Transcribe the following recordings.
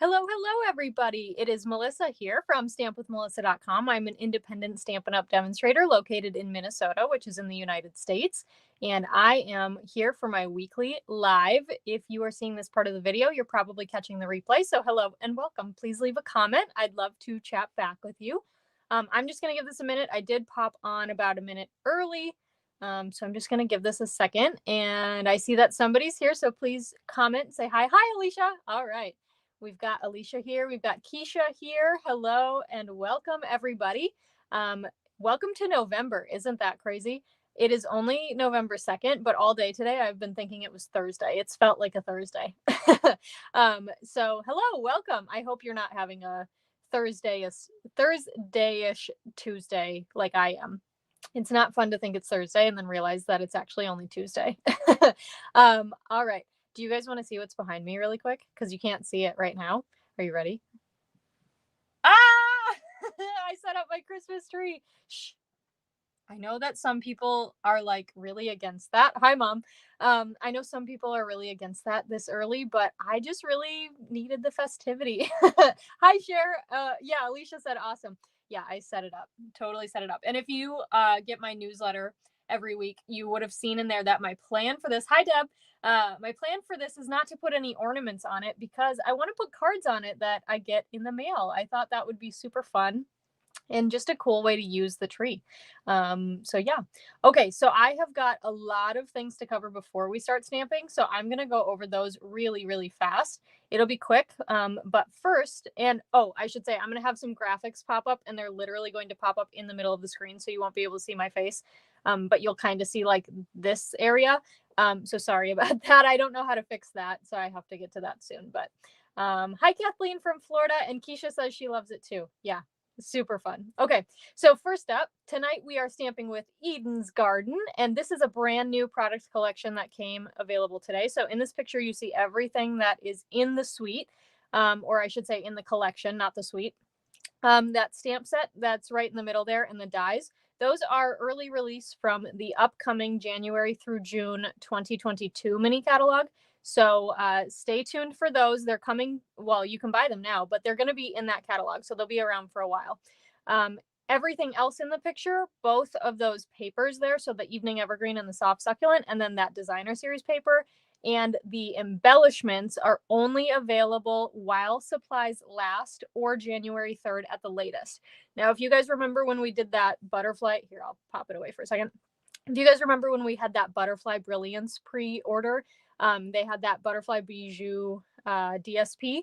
Hello, everybody. It is Melissa here from stampwithmelissa.com. I'm an independent Stampin' Up! Demonstrator located in Minnesota, which is in the United States. And I am here for my weekly live. If you are seeing this part of the video, you're probably catching the replay. So hello and welcome. Please leave a comment. I'd love to chat back with you. I'm just going to give this a minute. I did pop on about a minute early. So I'm just going to give this a second. And I see that somebody's here. So please comment and say hi. Hi, Alicia. All right. We've got Alicia here. We've got Keisha here. Hello and welcome, everybody. Welcome to November. Isn't that crazy? It is only November 2nd, but all day today I've been thinking it was Thursday. It's felt like a Thursday. So hello, welcome. I hope you're not having a Thursday-ish Tuesday like I am. It's not fun to think it's Thursday and then realize that it's actually only Tuesday. All right. Do you guys want to see what's behind me really quick? Because you can't see it right now. Are you ready? Ah! I set up my Christmas tree. Shh. I know that some people are like really against that. Hi, Mom. I know some people are really against that this early, but I just really needed the festivity. Hi, Cher. Yeah, Alicia said awesome. Yeah, I set it up. Totally set it up. And if you get my newsletter every week, you would have seen in there that my plan for this, hi, Deb. My plan for this is not to put any ornaments on it because I want to put cards on it that I get in the mail. I thought that would be super fun and just a cool way to use the tree. So yeah. Okay, so I have got a lot of things to cover before we start stamping, so I'm going to go over those really, really fast. It'll be quick, but first, and oh, I should say I'm going to have some graphics pop up, and they're literally going to pop up in the middle of the screen, so you won't be able to see my face, but you'll kind of see like this area. So sorry about that. I don't know how to fix that, so I have to get to that soon. But hi, Kathleen from Florida, and Keisha says she loves it too. Yeah. Super fun. Okay, so first up, tonight we are stamping with Eden's Garden, and this is a brand new product collection that came available today. So in this picture, you see everything that is in the suite, or I should say in the collection, not the suite. That stamp set that's right in the middle there and the dies, those are early release from the upcoming January through June 2022 mini catalog. So stay tuned for those. They're coming. Well, you can buy them now, but they're going to be in that catalog. So they'll be around for a while. Everything else in the picture, both of those papers there, so the Evening Evergreen and the Soft Succulent, and then that Designer Series paper, and the embellishments are only available while supplies last or January 3rd at the latest. Now, if you guys remember when we did that butterfly, here, I'll pop it away for a second. If you guys remember when we had that Butterfly Brilliance pre-order, they had that Butterfly Bijou DSP,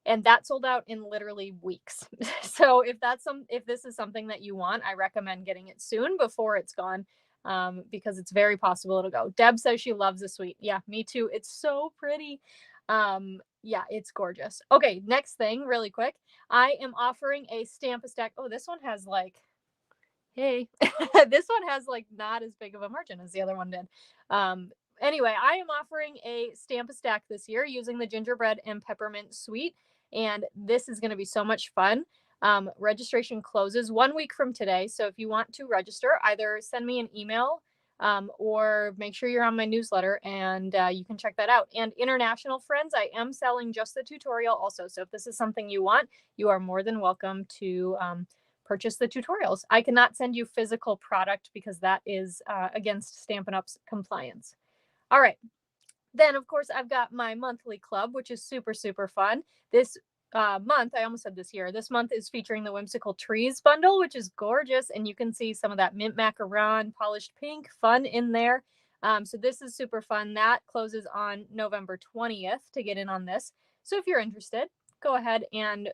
and that sold out in literally weeks. So if this is something that you want, I recommend getting it soon before it's gone, because it's very possible it'll go. Deb says she loves the suite. Yeah, me too. It's so pretty. Yeah, it's gorgeous. Okay, next thing, really quick. I am offering a Stamp-A-Stack. Oh, this one has like, hey, this one has like not as big of a margin as the other one did. Anyway, I am offering a Stamp-A-Stack this year using the gingerbread and peppermint suite, and this is going to be so much fun. Registration closes 1 week from today, so if you want to register, either send me an email or make sure you're on my newsletter, and you can check that out. And international friends, I am selling just the tutorial also, so if this is something you want, you are more than welcome to purchase the tutorials. I cannot send you physical product because that is against Stampin' Up's compliance. All right. Then, of course, I've got my monthly club, which is super, super fun. This month, I almost said this year, this month is featuring the Whimsical Trees bundle, which is gorgeous. And you can see some of that mint macaron, polished pink, fun in there. So this is super fun. That closes on November 20th to get in on this. So if you're interested, go ahead and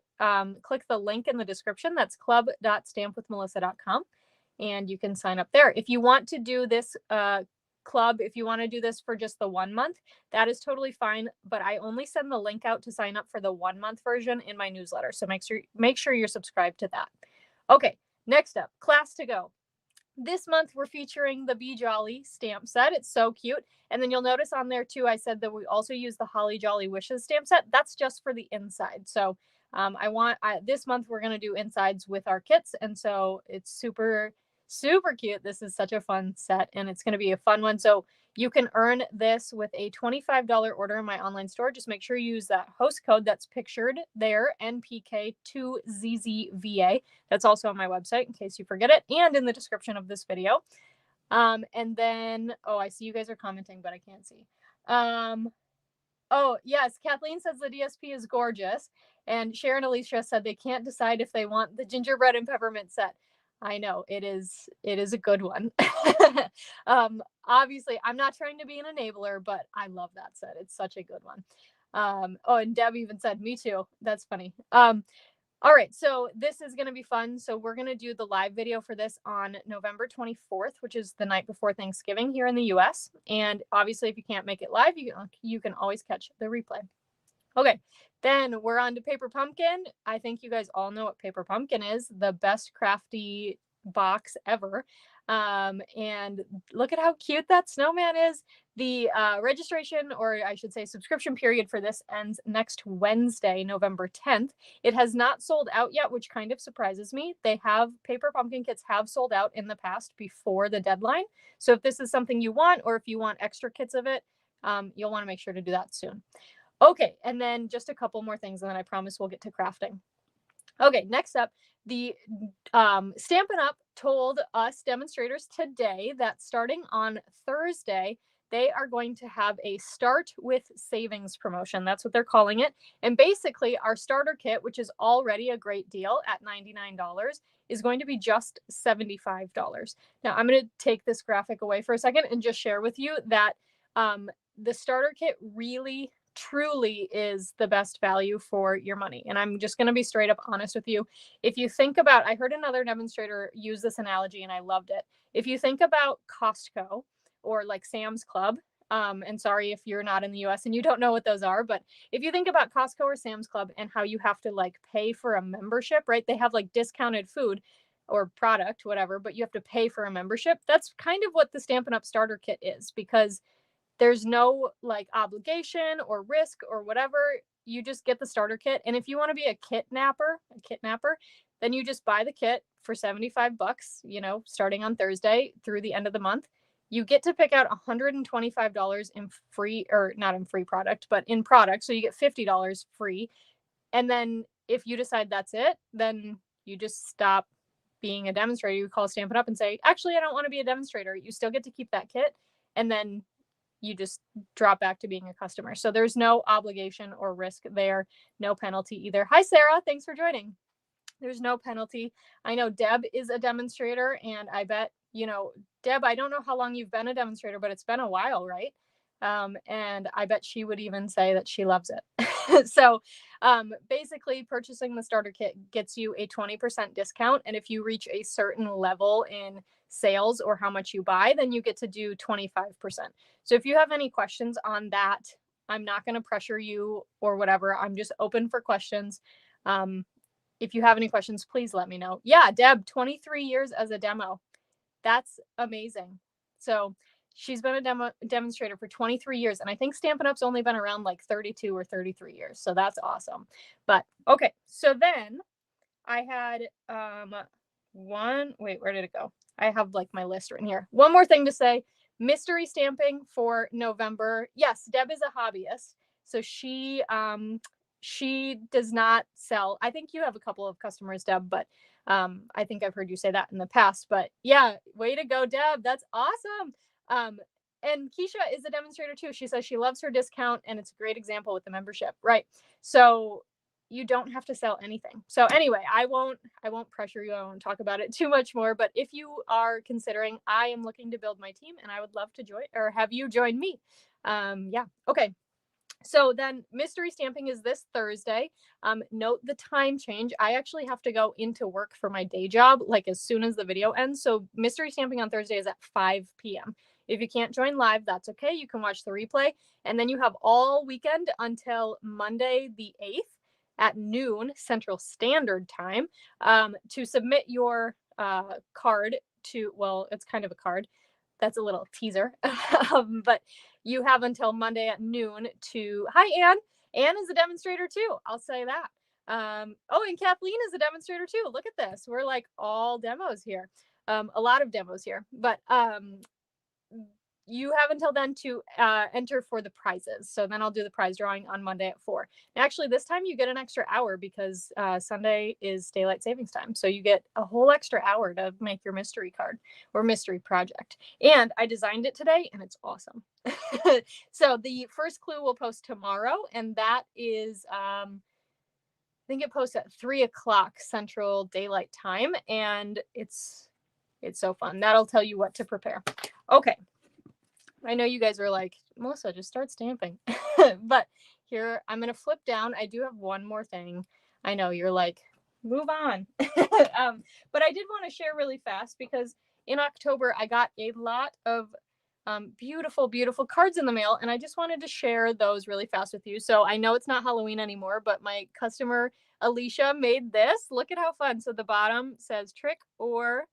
click the link in the description. That's club.stampwithmelissa.com. And you can sign up there. If you want to do this club, if you want to do this for just the 1 month, that is totally fine, but I only send the link out to sign up for the 1 month version in my newsletter, so make sure you're subscribed to that. Okay, next up, class to go. This month we're featuring the Be Jolly stamp set. It's so cute. And then you'll notice on there too, I said that we also use the Holly Jolly Wishes stamp set. That's just for the inside. So this month we're going to do insides with our kits, and so it's super cute. This is such a fun set, and it's going to be a fun one. So You can earn this with a $25 order in my online store. Just make sure you use that host code that's pictured there, NPK2ZZVA. That's also on my website in case you forget it, and in the description of this video. And then, oh, I see you guys are commenting, but I can't see. Oh, yes, Kathleen says the DSP is gorgeous. And Sharon Alicia said they can't decide if they want the gingerbread and peppermint set. I know, it is a good one. Obviously, I'm not trying to be an enabler, but I love that set. It's such a good one. Oh, and Deb even said, me too. That's funny. All right, so this is going to be fun. So we're going to do the live video for this on November 24th, which is the night before Thanksgiving here in the US. And obviously, if you can't make it live, you can always catch the replay. Okay, then we're on to Paper Pumpkin. I think you guys all know what Paper Pumpkin is, the best crafty box ever. And look at how cute that snowman is. The registration, or I should say subscription period for this ends next Wednesday, November 10th. It has not sold out yet, which kind of surprises me. Paper Pumpkin kits have sold out in the past before the deadline. So if this is something you want, or if you want extra kits of it, you'll want to make sure to do that soon. Okay, and then just a couple more things, and then I promise we'll get to crafting. Okay, next up, the Stampin' Up! Told us demonstrators today that starting on Thursday, they are going to have a Start with Savings promotion. That's what they're calling it. And basically, our starter kit, which is already a great deal at $99, is going to be just $75. Now, I'm going to take this graphic away for a second and just share with you that the starter kit really truly is the best value for your money. And I'm just going to be straight up honest with you. If you think about, I heard another demonstrator use this analogy and I loved it. If you think about Costco or like Sam's Club, and sorry if you're not in the US and you don't know what those are, but if you think about Costco or Sam's Club and how you have to like pay for a membership, right? They have like discounted food or product, whatever, but you have to pay for a membership. That's kind of what the Stampin' Up! Starter kit is, because there's no like obligation or risk or whatever. You just get the starter kit. And if you want to be a kit napper, then you just buy the kit for $75, starting on Thursday through the end of the month. You get to pick out $125 in free, or not in free product, but in product. So you get $50 free. And then if you decide that's it, then you just stop being a demonstrator. You call Stampin' Up! And say, actually, I don't want to be a demonstrator. You still get to keep that kit. And then you just drop back to being a customer. So there's no obligation or risk there, no penalty either. Hi, Sarah. Thanks for joining. There's no penalty. I know Deb is a demonstrator, and I bet, Deb, I don't know how long you've been a demonstrator, but it's been a while, right? And I bet she would even say that she loves it. So basically, purchasing the starter kit gets you a 20% discount. And if you reach a certain level in sales or how much you buy, then you get to do 25%. So if you have any questions on that, I'm not going to pressure you or whatever. I'm just open for questions. If you have any questions, please let me know. Yeah, Deb, 23 years as a demo. That's amazing. So she's been a demonstrator for 23 years. And I think Stampin' Up's only been around like 32 or 33 years. So that's awesome. But okay, so then I had where did it go? I have like my list written here. One more thing to say. Mystery stamping for November. Yes, Deb is a hobbyist. So she does not sell. I think you have a couple of customers, Deb, but I think I've heard you say that in the past. But yeah, way to go, Deb. That's awesome. And Keisha is a demonstrator too. She says she loves her discount, and it's a great example with the membership, right? So you don't have to sell anything. So anyway, I won't pressure you. I won't talk about it too much more. But if you are considering, I am looking to build my team, and I would love to join or have you join me. Yeah. Okay. So then mystery stamping is this Thursday. Note the time change. I actually have to go into work for my day job, like as soon as the video ends. So mystery stamping on Thursday is at 5 p.m. If you can't join live, that's okay. You can watch the replay. And then you have all weekend until Monday the 8th at noon Central Standard Time to submit your card to, well, it's kind of a card. That's a little teaser. But you have until Monday at noon to, hi, Anne. Anne is a demonstrator too. I'll say that. Oh, and Kathleen is a demonstrator too. Look at this. We're like all demos here. A lot of demos here. But you have until then to enter for the prizes. So then I'll do the prize drawing on Monday at 4. And actually, this time you get an extra hour because Sunday is daylight savings time. So you get a whole extra hour to make your mystery card or mystery project. And I designed it today, and it's awesome. So the first clue we'll post tomorrow, and that is, I think it posts at 3 o'clock Central Daylight Time, and it's so fun. That'll tell you what to prepare. Okay. I know you guys are like, Melissa, just start stamping. But here, I'm going to flip down. I do have one more thing. I know you're like, move on. But I did want to share really fast because in October, I got a lot of beautiful, beautiful cards in the mail. And I just wanted to share those really fast with you. So I know it's not Halloween anymore, but my customer, Alicia, made this. Look at how fun. So the bottom says trick or,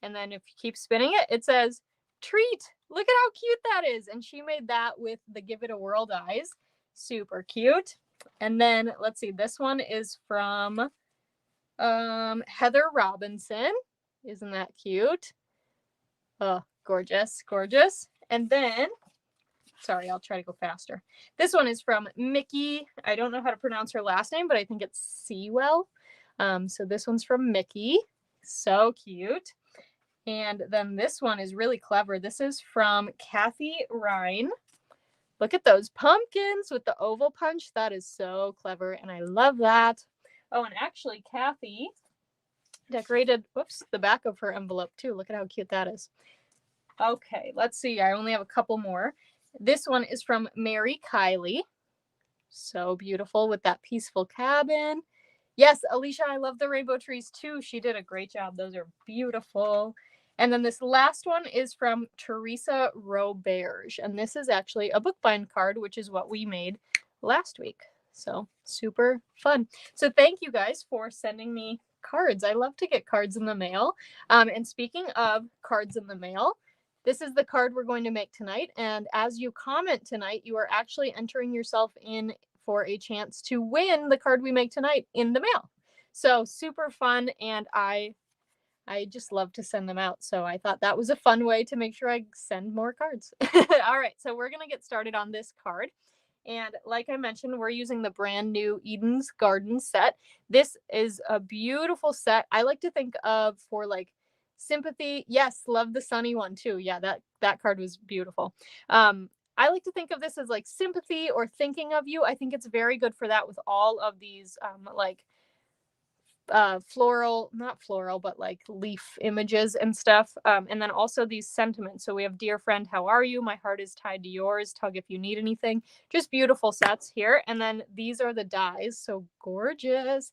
and then if you keep spinning it, it says treat. Look at how cute that is. And she made that with the Give It a Whirl eyes. Super cute. And then let's see, this one is from Heather Robinson. Isn't that cute? Oh, gorgeous, gorgeous. And then, sorry, I'll try to go faster. This one is from Mickey. I don't know how to pronounce her last name, but I think it's Sewell. So this one's from Mickey. So cute. And then this one is really clever. This is from Kathy Ryan. Look at those pumpkins with the oval punch. That is so clever, and I love that. Oh, and actually, Kathy decorated, whoops, the back of her envelope too. Look at how cute that is. Okay, let's see. I only have a couple more. This one is from Mary Kiley. So beautiful with that peaceful cabin. Yes, Alicia, I love the rainbow trees too. She did a great job. Those are beautiful. And then this last one is from Teresa Roberge. And this is actually a bookbind card, which is what we made last week. So super fun. So thank you guys for sending me cards. I love to get cards in the mail. And speaking of cards in the mail, this is the card we're going to make tonight. And as you comment tonight, you are actually entering yourself in for a chance to win the card we make tonight in the mail. So super fun. And I just love to send them out. So I thought that was a fun way to make sure I send more cards. All right, so we're going to get started on this card. And like I mentioned, we're using the brand new Eden's Garden set. This is a beautiful set. I like to think of for like sympathy. Yes, love the sunny one too. Yeah, that card was beautiful. I like to think of this as like sympathy or thinking of you. I think it's very good for that with all of these like floral, not floral, but like leaf images and stuff. And then also these sentiments. So we have dear friend, how are you? My heart is tied to yours. Tug if you need anything. Just beautiful sets here. And then these are the dies. So gorgeous.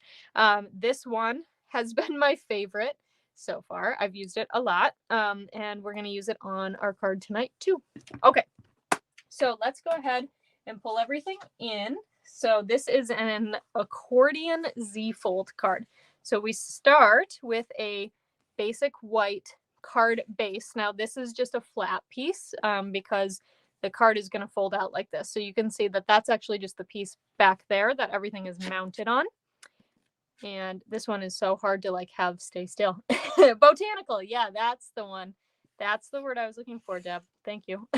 This one has been my favorite so far. I've used it a lot. And we're going to use it on our card tonight too. Okay. So let's go ahead and pull everything in. So this is an Accordion Z Fold card. So we start with a basic white card base. Now this is just a flat piece because the card is going to fold out like this. So you can see that that's actually just the piece back there that everything is mounted on. And this one is so hard to like have stay still. Botanical. Yeah, that's the one. That's the word I was looking for, Deb. Thank you.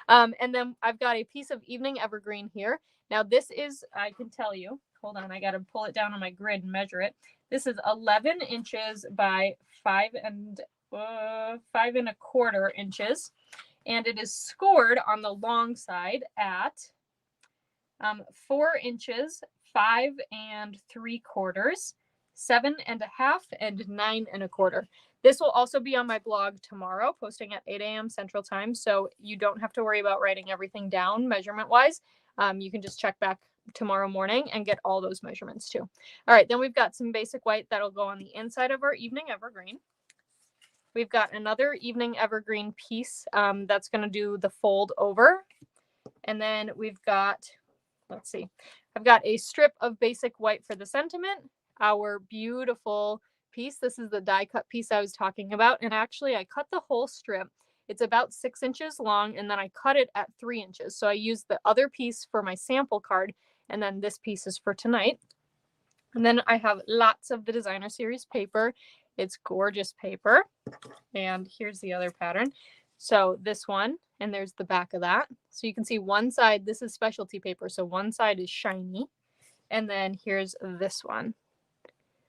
And then I've got a piece of evening evergreen here. Now this is, I can tell you, hold on, I got to pull it down on my grid and measure it. This is 11 inches by 5 1/4 inches. And it is scored on the long side at 4 inches, 5 3/4, 7 1/2, and 9 1/4. This will also be on my blog tomorrow, posting at 8 a.m. Central Time. So you don't have to worry about writing everything down measurement wise. You can just check back tomorrow morning and get all those measurements too. All right, then we've got some basic white that'll go on the inside of our evening evergreen. We've got another evening evergreen piece that's going to do the fold over. And then we've got, let's see, I've got a strip of basic white for the sentiment, our beautiful piece. This is the die cut piece I was talking about. And actually I cut the whole strip. It's about 6 inches long, and then I cut it at 3 inches. So I used the other piece for my sample card, and then this piece is for tonight. And then I have lots of the designer series paper. It's gorgeous paper. And here's the other pattern. So this one, and there's the back of that. So you can see one side, this is specialty paper, so one side is shiny. And then here's this one.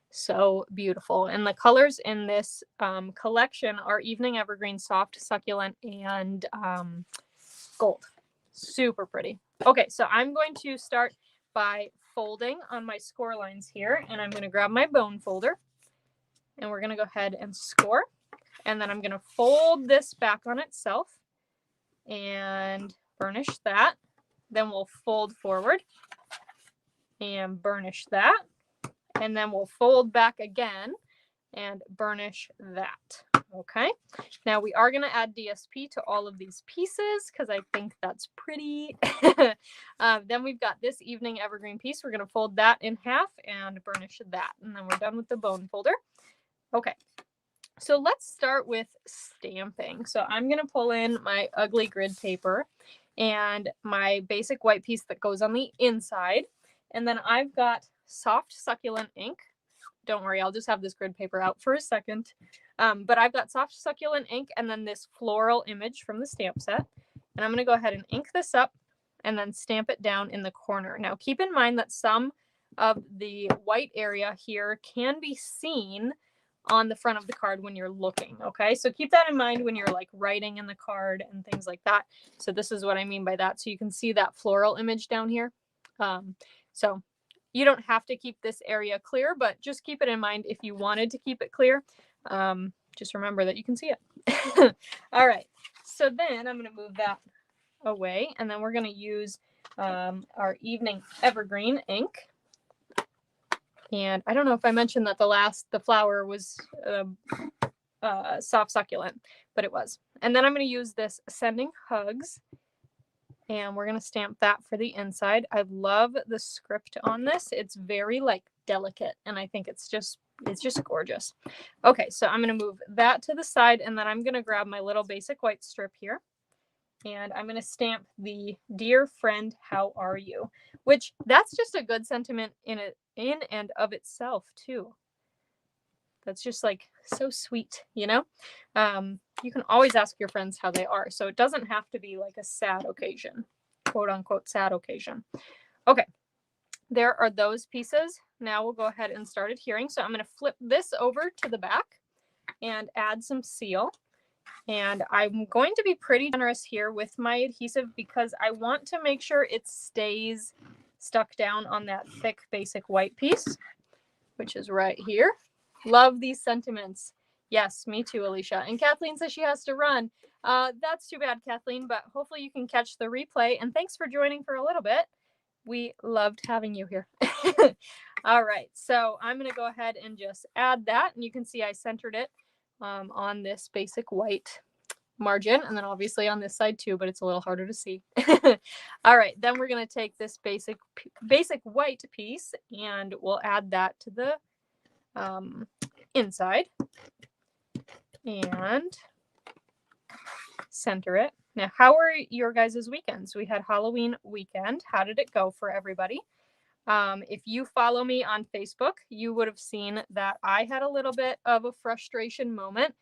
So beautiful. And the colors in this collection are Evening Evergreen, Soft, Succulent, and Gold. Super pretty. Okay, so I'm going to start by folding on my score lines here, and I'm going to grab my bone folder, and we're going to go ahead and score. And then I'm going to fold this back on itself and burnish that. Then we'll fold forward and burnish that. And then we'll fold back again and burnish that. Okay, now we are going to add DSP to all of these pieces because I think that's pretty. Then we've got this Evening Evergreen piece. We're going to fold that in half and burnish that. And then we're done with the bone folder. Okay, so let's start with stamping. So I'm going to pull in my ugly grid paper and my basic white piece that goes on the inside. And then I've got soft succulent ink. Don't worry, I'll just have this grid paper out for a second. But I've got soft succulent ink and then this floral image from the stamp set. And I'm going to go ahead and ink this up and then stamp it down in the corner. Now keep in mind that some of the white area here can be seen on the front of the card when you're looking. Okay, so keep that in mind when you're like writing in the card and things like that. So this is what I mean by that. So you can see that floral image down here. So you don't have to keep this area clear, but just keep it in mind if you wanted to keep it clear. Just remember that you can see it. All right, so then I'm going to move that away, and then we're going to use our Evening Evergreen ink. And I don't know if I mentioned that the flower was soft succulent, but it was. And then I'm going to use this Sending Hugs, and we're going to stamp that for the inside. I love the script on this. It's very like delicate, and I think it's just gorgeous. Okay, so I'm going to move that to the side, and then I'm going to grab my little basic white strip here, and I'm going to stamp the Dear Friend, How Are You? Which that's just a good sentiment in and of itself too. That's just like so sweet, you know? You can always ask your friends how they are. So it doesn't have to be like a sad occasion, quote unquote sad occasion. Okay, there are those pieces. Now we'll go ahead and start adhering. So I'm going to flip this over to the back and add some seal. And I'm going to be pretty generous here with my adhesive because I want to make sure it stays stuck down on that thick basic white piece, which is right here. Love these sentiments. Yes, me too, Alicia. And Kathleen says she has to run. That's too bad, Kathleen, but hopefully you can catch the replay. And thanks for joining for a little bit. We loved having you here. All right, so I'm going to go ahead and just add that. And you can see I centered it on this basic white margin, and then obviously on this side too, but it's a little harder to see. All right, then we're going to take this basic white piece and we'll add that to the inside and center it. Now, how are your guys' weekends? We had Halloween weekend. How did it go for everybody? If you follow me on Facebook, you would have seen that I had a little bit of a frustration moment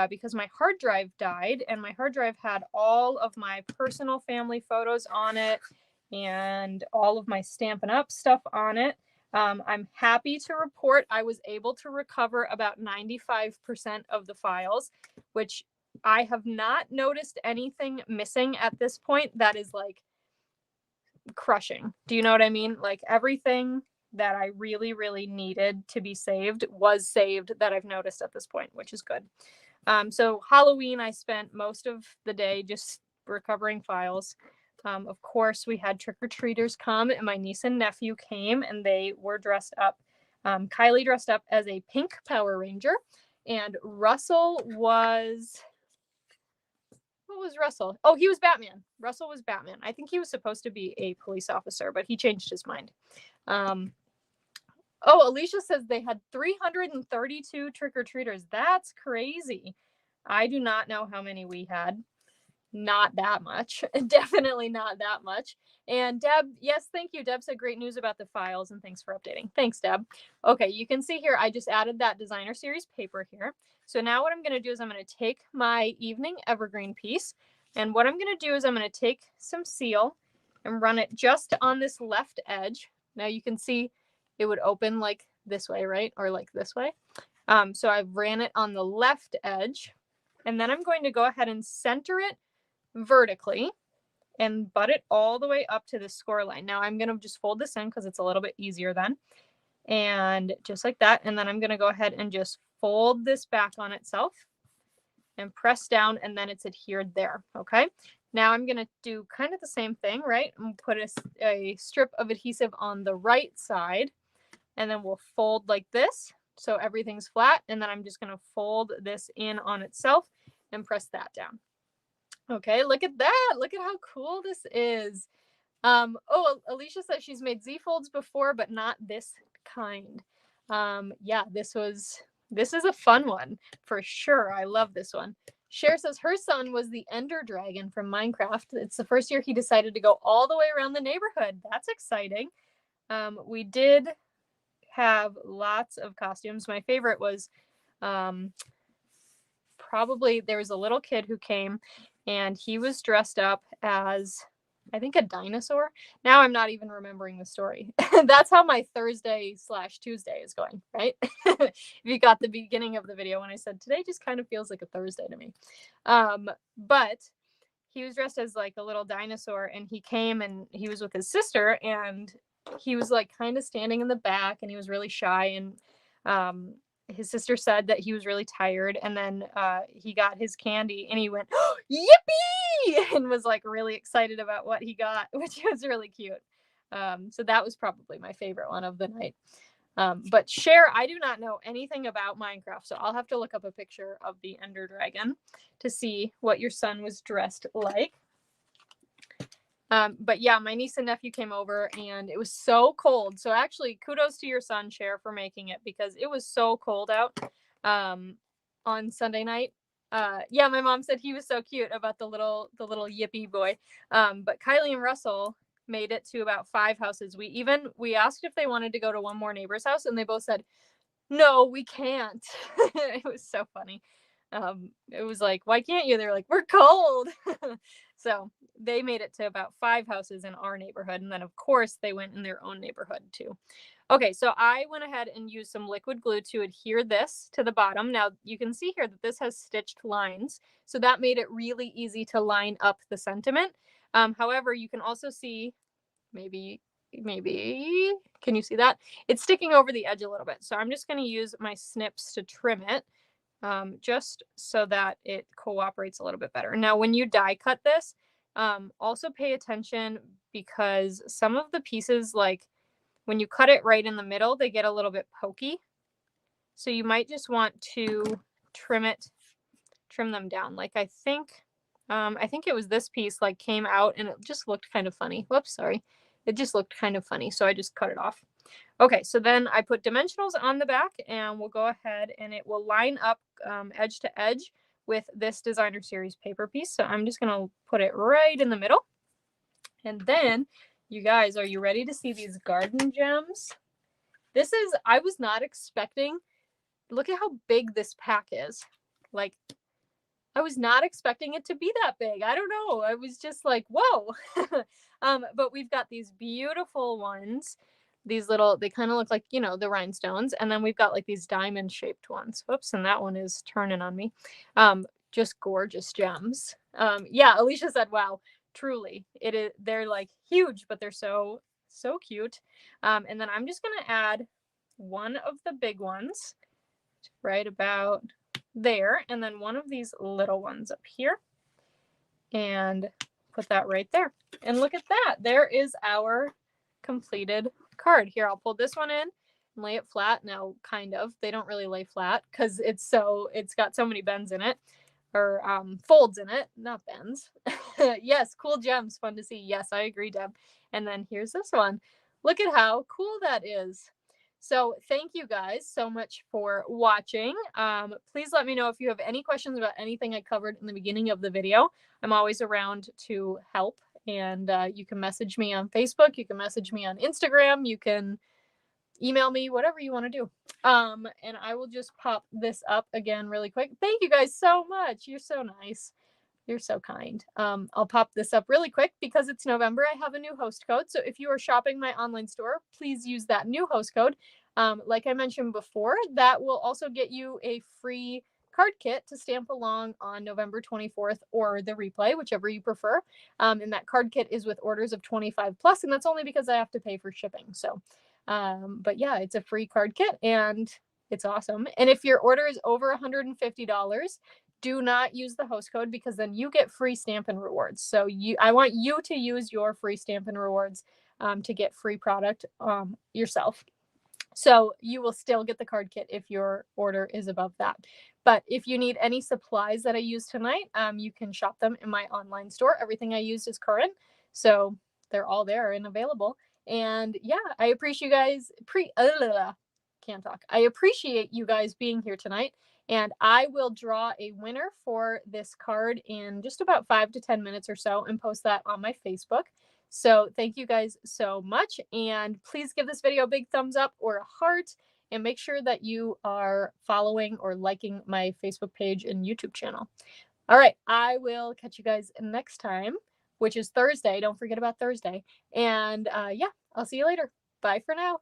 because my hard drive died, and my hard drive had all of my personal family photos on it and all of my Stampin' Up stuff on it. I'm happy to report I was able to recover about 95% of the files, which I have not noticed anything missing at this point. That is like crushing. Do you know what I mean? Like everything that I really, really needed to be saved was saved that I've noticed at this point, which is good. So Halloween, I spent most of the day just recovering files. Of course, we had trick-or-treaters come, and my niece and nephew came, and they were dressed up. Kylie dressed up as a pink Power Ranger, and Russell was... What was Russell? Oh, he was Batman. Russell was Batman. I think he was supposed to be a police officer, but he changed his mind. Oh, Alicia says they had 332 trick-or-treaters. That's crazy. I do not know how many we had. not that much. Definitely not that much. And Deb, yes, thank you. Deb said great news about the files and thanks for updating. Thanks, Deb. Okay, you can see here, I just added that designer series paper here. So now what I'm going to do is I'm going to take my evening evergreen piece, and what I'm going to do is I'm going to take some seal and run it just on this left edge. Now you can see it would open like this way, right? Or like this way. So I ran it on the left edge, and then I'm going to go ahead and center it vertically and butt it all the way up to the score line. Now I'm going to just fold this in because it's a little bit easier then. And just like that. And then I'm going to go ahead and just fold this back on itself and press down, and then it's adhered there. Okay. Now I'm going to do kind of the same thing, right? I'm going to put a strip of adhesive on the right side, and then we'll fold like this. So everything's flat. And then I'm just going to fold this in on itself and press that down. Okay, look at that. Look at how cool this is. Oh, Alicia says she's made Z folds before, but not this kind. Yeah, this is a fun one for sure. I love this one. Cher says her son was the Ender Dragon from Minecraft. It's the first year he decided to go all the way around the neighborhood. That's exciting. We did have lots of costumes. My favorite was probably there was a little kid who came and he was dressed up as, I think, a dinosaur. Now I'm not even remembering the story. That's how my Thursday/Tuesday is going, right? If you got the beginning of the video when I said today just kind of feels like a Thursday to me. But he was dressed as like a little dinosaur, and he came and he was with his sister, and he was like kind of standing in the back, and he was really shy, and his sister said that he was really tired, and then he got his candy and he went, oh, yippee, and was like really excited about what he got, which was really cute. So that was probably my favorite one of the night. But Cher, I do not know anything about Minecraft, so I'll have to look up a picture of the Ender Dragon to see what your son was dressed like. But yeah, my niece and nephew came over and it was so cold. So actually kudos to your son, Cher, for making it, because it was so cold out on Sunday night. Yeah, my mom said he was so cute about the little yippee boy. But Kylie and Russell made it to about 5 houses. We asked if they wanted to go to one more neighbor's house, and they both said, no, we can't. It was so funny. It was like, why can't you? They're like, we're cold. So they made it to about 5 houses in our neighborhood. And then of course they went in their own neighborhood too. Okay, so I went ahead and used some liquid glue to adhere this to the bottom. Now you can see here that this has stitched lines. So that made it really easy to line up the sentiment. However, you can also see, maybe, can you see that? It's sticking over the edge a little bit. So I'm just going to use my snips to trim it. Just so that it cooperates a little bit better. Now, when you die cut this, also pay attention, because some of the pieces, like when you cut it right in the middle, they get a little bit pokey. So you might just want to trim them down. Like I think it was this piece like came out and it just looked kind of funny. Whoops, sorry. It just looked kind of funny. So I just cut it off. Okay, so then I put dimensionals on the back, and we'll go ahead and it will line up edge to edge with this designer series paper piece. So I'm just going to put it right in the middle. And then, you guys, are you ready to see these garden gems? I was not expecting, look at how big this pack is. Like, I was not expecting it to be that big. I don't know. I was just like, whoa. But we've got these beautiful ones. These little, they kind of look like, the rhinestones. And then we've got like these diamond shaped ones. Whoops. And that one is turning on me. Just gorgeous gems. Yeah, Alicia said, wow, truly. They're like huge, but they're so cute. And then I'm just going to add one of the big ones right about there. And then one of these little ones up here. And put that right there. And look at that. There is our completed card. Here, I'll pull this one in and lay it flat. Now, kind of. They don't really lay flat because it's got so many bends in it, or folds in it, not bends. Yes, cool gems, fun to see. Yes, I agree, Deb. And then here's this one. Look at how cool that is. So thank you guys so much for watching. Please let me know if you have any questions about anything I covered in the beginning of the video. I'm always around to help, and you can message me on Facebook. You can message me on Instagram. You can email me, whatever you want to do. And I will just pop this up again really quick. Thank you guys so much. You're so nice. You're so kind. I'll pop this up really quick because it's November. I have a new host code. So if you are shopping my online store, please use that new host code. Like I mentioned before, that will also get you a free card kit to stamp along on November 24th or the replay, whichever you prefer. And that card kit is with orders of 25 plus, and that's only because I have to pay for shipping. So, but yeah, it's a free card kit and it's awesome. And if your order is over $150, do not use the host code because then you get free Stampin' Rewards. So I want you to use your free Stampin' Rewards to get free product yourself. So you will still get the card kit if your order is above that. But if you need any supplies that I use tonight, you can shop them in my online store. Everything I used is current, so they're all there and available. And yeah, I appreciate you guys. Can't talk. I appreciate you guys being here tonight. And I will draw a winner for this card in just about 5 to 10 minutes or so and post that on my Facebook. So thank you guys so much. And please give this video a big thumbs up or a heart. And make sure that you are following or liking my Facebook page and YouTube channel. All right. I will catch you guys next time, which is Thursday. Don't forget about Thursday. And yeah, I'll see you later. Bye for now.